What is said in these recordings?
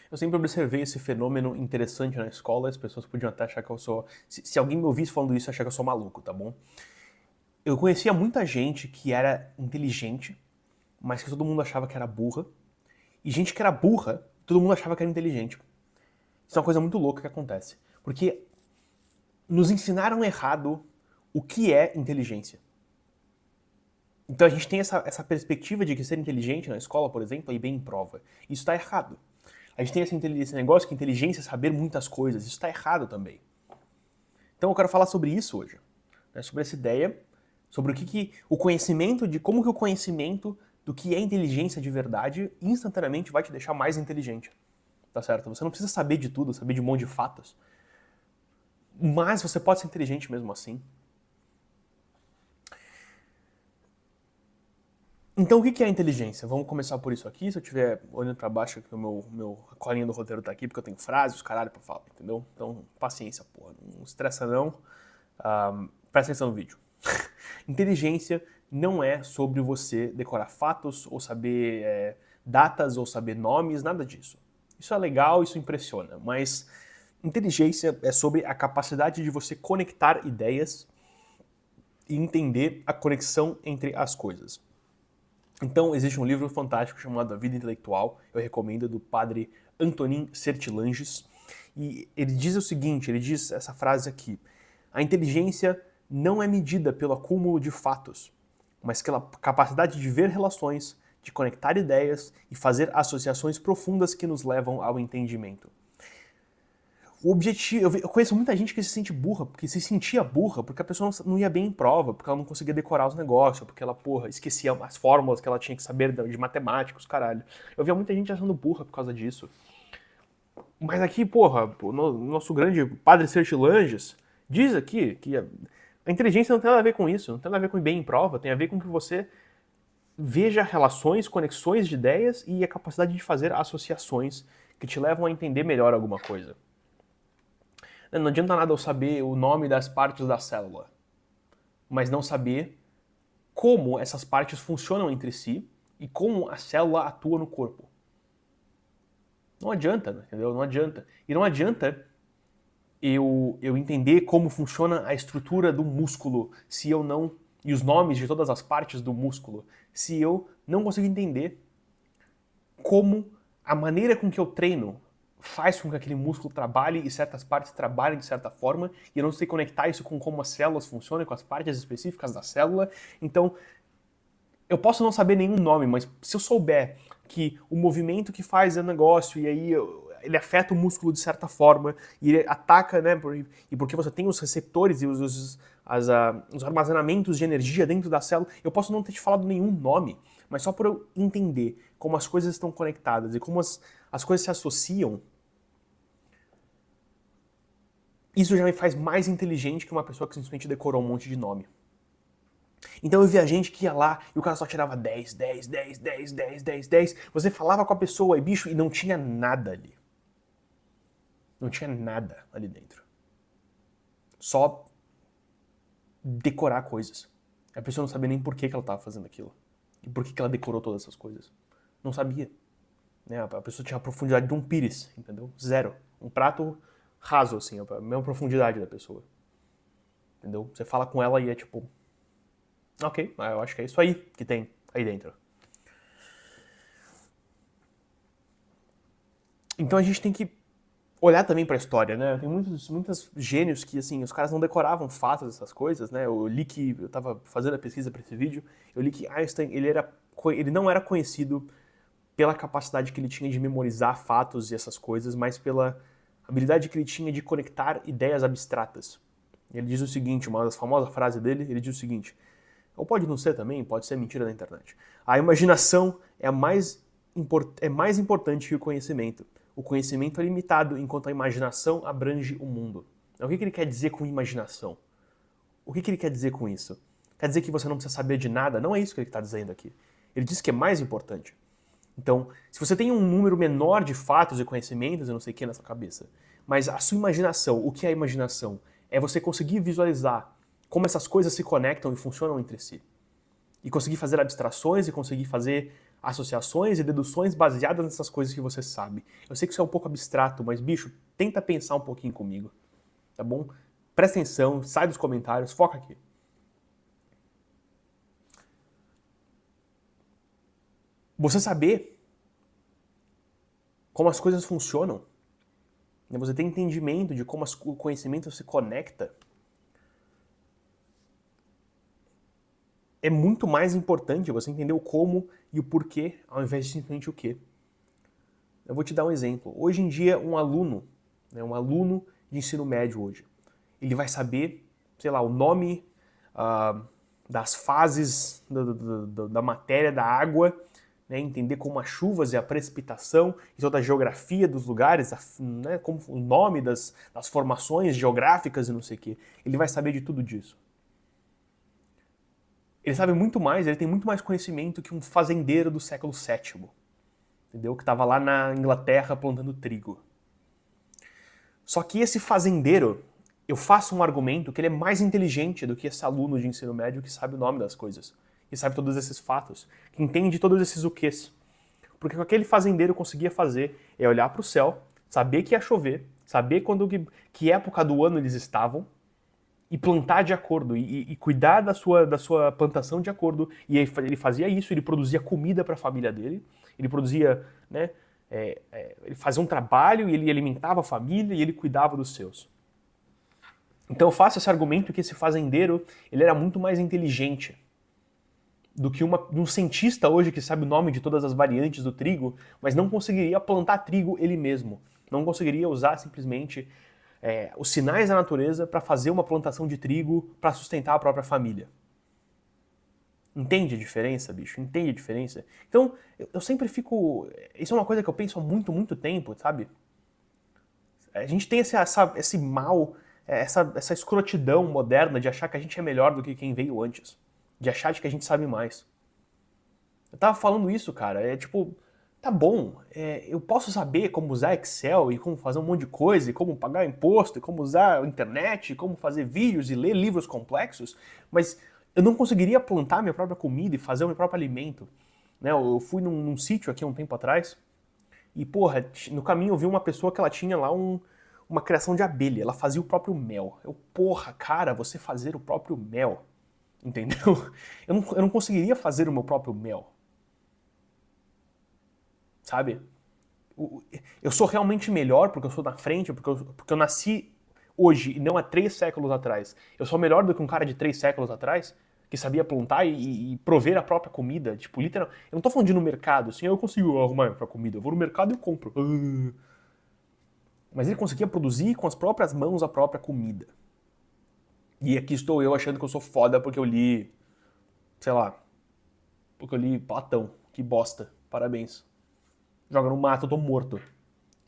Eu sempre observei esse fenômeno interessante na escola, as pessoas podiam até achar que eu sou... Se alguém me ouvisse falando isso, achar que eu sou maluco, tá bom? Eu conhecia muita gente que era inteligente, mas que todo mundo achava que era burra, e gente que era burra, todo mundo achava que era inteligente. Isso é uma coisa muito louca que acontece, porque nos ensinaram errado o que é inteligência. Então a gente tem essa perspectiva de que ser inteligente na escola, por exemplo, é ir bem em prova. Isso está errado. A gente tem esse negócio que inteligência é saber muitas coisas. Isso está errado também. Então eu quero falar sobre isso hoje. Né, sobre essa ideia, sobre o conhecimento, de como que o conhecimento do que é inteligência de verdade instantaneamente vai te deixar mais inteligente. Tá certo? Você não precisa saber de tudo, saber de um monte de fatos. Mas você pode ser inteligente mesmo assim. Então, o que é a inteligência? Vamos começar por isso aqui. Se eu estiver olhando para baixo, aqui, a colinha do roteiro tá aqui, porque eu tenho frases, caralho, pra falar, entendeu? Então, paciência, porra. Não estressa não. Presta atenção no vídeo. Inteligência não é sobre você decorar fatos, ou saber datas, ou saber nomes, nada disso. Isso é legal, isso impressiona, mas inteligência é sobre a capacidade de você conectar ideias e entender a conexão entre as coisas. Então, existe um livro fantástico chamado A Vida Intelectual, eu recomendo, do padre Antonin Sertilanges, e ele diz o seguinte, ele diz essa frase aqui: a inteligência não é medida pelo acúmulo de fatos, mas pela capacidade de ver relações, de conectar ideias e fazer associações profundas que nos levam ao entendimento. O objetivo, eu conheço muita gente que se sente burra, porque se sentia burra porque a pessoa não ia bem em prova, porque ela não conseguia decorar os negócios, porque ela, porra, esquecia as fórmulas que ela tinha que saber de matemática, os caralho. Eu via muita gente achando burra por causa disso. Mas aqui, porra, o nosso grande padre Sertilanges diz aqui que a inteligência não tem nada a ver com isso, não tem nada a ver com ir bem em prova, tem a ver com que você veja relações, conexões de ideias e a capacidade de fazer associações que te levam a entender melhor alguma coisa. Não adianta nada eu saber o nome das partes da célula, mas não saber como essas partes funcionam entre si e como a célula atua no corpo. Não adianta, entendeu? Não adianta. E não adianta eu entender como funciona a estrutura do músculo se eu não... e os nomes de todas as partes do músculo, se eu não consigo entender como a maneira com que eu treino faz com que aquele músculo trabalhe e certas partes trabalhem de certa forma, e eu não sei conectar isso com como as células funcionam, com as partes específicas da célula. Então, eu posso não saber nenhum nome, mas se eu souber que o movimento que faz é negócio, e aí ele afeta o músculo de certa forma, e ele ataca, né, e porque você tem os receptores e os armazenamentos de energia dentro da célula, eu posso não ter te falado nenhum nome, mas só por eu entender como as coisas estão conectadas e como as coisas se associam, isso já me faz mais inteligente que uma pessoa que simplesmente decorou um monte de nome. Então eu via gente que ia lá e o cara só tirava 10, 10, 10, 10, 10, 10, 10. Você falava com a pessoa e, bicho, e não tinha nada ali. Não tinha nada ali dentro. Só decorar coisas. A pessoa não sabia nem por que ela estava fazendo aquilo. E por que ela decorou todas essas coisas. Não sabia. Né? A pessoa tinha a profundidade de um pires, entendeu? Zero. Um prato raso, assim, a mesma profundidade da pessoa. Entendeu? Você fala com ela e é tipo... Ok, eu acho que é isso aí que tem aí dentro. Então a gente tem que olhar também pra história, né? Tem muitos gênios que, assim, os caras não decoravam fatos dessas coisas, né? Eu li que, eu tava fazendo a pesquisa pra esse vídeo, eu li que Einstein, ele não era conhecido pela capacidade que ele tinha de memorizar fatos e essas coisas, mas pela habilidade que ele tinha de conectar ideias abstratas. Ele diz o seguinte, uma das famosas frases dele, ele diz o seguinte: ou pode não ser também, pode ser mentira da internet. A imaginação é mais importante que o conhecimento. O conhecimento é limitado, enquanto a imaginação abrange o mundo. O que ele quer dizer com imaginação? O que ele quer dizer com isso? Quer dizer que você não precisa saber de nada? Não é isso que ele está dizendo aqui. Ele diz que é mais importante. Então, se você tem um número menor de fatos e conhecimentos, eu não sei o que na sua cabeça, mas a sua imaginação, o que é a imaginação? É você conseguir visualizar como essas coisas se conectam e funcionam entre si. E conseguir fazer abstrações e conseguir fazer associações e deduções baseadas nessas coisas que você sabe. Eu sei que isso é um pouco abstrato, mas, bicho, tenta pensar um pouquinho comigo, tá bom? Presta atenção, sai dos comentários, foca aqui. Você saber como as coisas funcionam, né? Você ter entendimento de como o conhecimento se conecta, é muito mais importante você entender o como e o porquê, ao invés de simplesmente o quê. Eu vou te dar um exemplo. Hoje em dia, um aluno de ensino médio hoje, ele vai saber, sei lá, o nome das fases da matéria da água, né, entender como as chuvas e a precipitação e toda a geografia dos lugares, né, como o nome das formações geográficas e não sei o quê. Ele vai saber de tudo disso. Ele sabe muito mais, ele tem muito mais conhecimento que um fazendeiro do século VII, entendeu? Que estava lá na Inglaterra plantando trigo. Só que esse fazendeiro, eu faço um argumento que ele é mais inteligente do que esse aluno de ensino médio que sabe o nome das coisas, que sabe todos esses fatos, que entende todos esses o quês. Porque o que aquele fazendeiro conseguia fazer é olhar para o céu, saber que ia chover, saber que época do ano eles estavam, e plantar de acordo, e cuidar da sua plantação de acordo. E ele fazia isso, ele produzia comida para a família dele, ele produzia, né, ele fazia um trabalho e ele alimentava a família e ele cuidava dos seus. Então eu faço esse argumento que esse fazendeiro ele era muito mais inteligente do que um cientista hoje que sabe o nome de todas as variantes do trigo, mas não conseguiria plantar trigo ele mesmo. Não conseguiria usar simplesmente os sinais da natureza para fazer uma plantação de trigo para sustentar a própria família. Entende a diferença, bicho? Entende a diferença? Então, eu sempre fico... Isso é uma coisa que eu penso há muito, muito tempo, sabe? A gente tem esse mal, essa escrotidão moderna de achar que a gente é melhor do que quem veio antes. De achar que a gente sabe mais. Eu tava falando isso, cara, tipo... Tá bom, eu posso saber como usar Excel e como fazer um monte de coisa, e como pagar imposto, e como usar a internet, e como fazer vídeos e ler livros complexos, mas eu não conseguiria plantar minha própria comida e fazer o meu próprio alimento. Né, eu fui num sítio aqui há um tempo atrás, e porra, no caminho eu vi uma pessoa que ela tinha lá uma criação de abelha, ela fazia o próprio mel. Porra, cara, você fazer o próprio mel, entendeu? Eu não conseguiria fazer o meu próprio mel. Sabe? Eu sou realmente melhor porque eu sou na frente, porque eu nasci hoje e não há 3 séculos atrás. Eu sou melhor do que um cara de 3 séculos atrás que sabia plantar e prover a própria comida. Tipo, literal. Eu não tô falando de ir no mercado, assim, eu consigo arrumar a própria comida. Eu vou no mercado e compro. Mas ele conseguia produzir com as próprias mãos a própria comida. E aqui estou eu achando que eu sou foda porque eu li, sei lá, porque eu li Platão. Que bosta. Parabéns. Joga no mato, eu tô morto.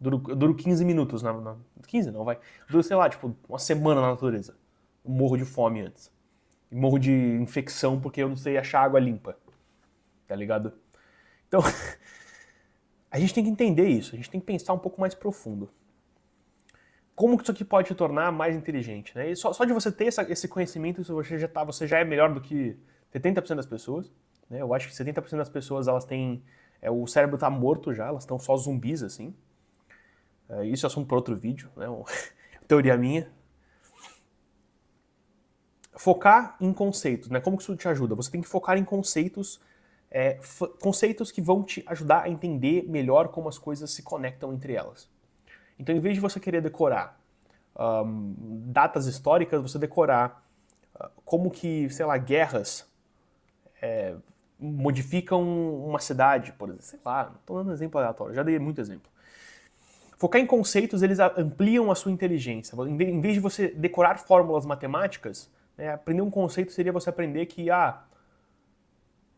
Eu duro 15 minutos 15 não, vai. Duro, sei lá, tipo, uma semana na natureza. Eu morro de fome antes. E morro de infecção porque eu não sei achar água limpa. Tá ligado? Então, a gente tem que entender isso. A gente tem que pensar um pouco mais profundo. Como que isso aqui pode te tornar mais inteligente, né? E só de você ter esse conhecimento, você já é melhor do que 70% das pessoas. Né? Eu acho que 70% das pessoas, elas têm... o cérebro tá morto já, elas estão só zumbis, assim. Isso é assunto para outro vídeo, né? Teoria minha. Focar em conceitos, né? Como que isso te ajuda? Você tem que focar em conceitos, conceitos que vão te ajudar a entender melhor como as coisas se conectam entre elas. Então, em vez de você querer decorar datas históricas, você decorar como que, sei lá, guerras modificam uma cidade, por exemplo. Sei lá, estou dando um exemplo aleatório, já dei muito exemplo. Focar em conceitos, eles ampliam a sua inteligência. Em vez de você decorar fórmulas matemáticas, né, aprender um conceito seria você aprender que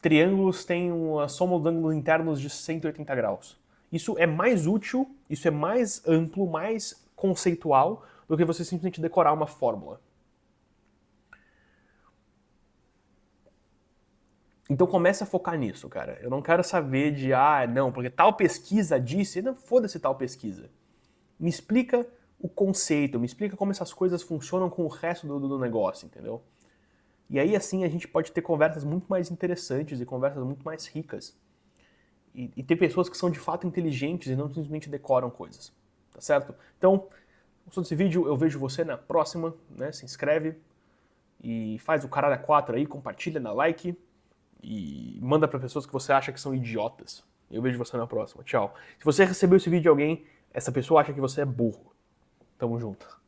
triângulos têm uma soma dos ângulos internos de 180 graus. Isso é mais útil, isso é mais amplo, mais conceitual do que você simplesmente decorar uma fórmula. Então começa a focar nisso, cara. Eu não quero saber de, não, porque tal pesquisa disse, não, foda-se tal pesquisa. Me explica o conceito, me explica como essas coisas funcionam com o resto do negócio, entendeu? E aí assim a gente pode ter conversas muito mais interessantes e conversas muito mais ricas. e ter pessoas que são de fato inteligentes e não simplesmente decoram coisas, tá certo? Então, gostou desse vídeo? Eu vejo você na próxima, né? Se inscreve e faz o caralho a 4 aí, compartilha, dá like e manda para pessoas que você acha que são idiotas. Eu vejo você na próxima. Tchau. Se você recebeu esse vídeo de alguém, essa pessoa acha que você é burro. Tamo junto.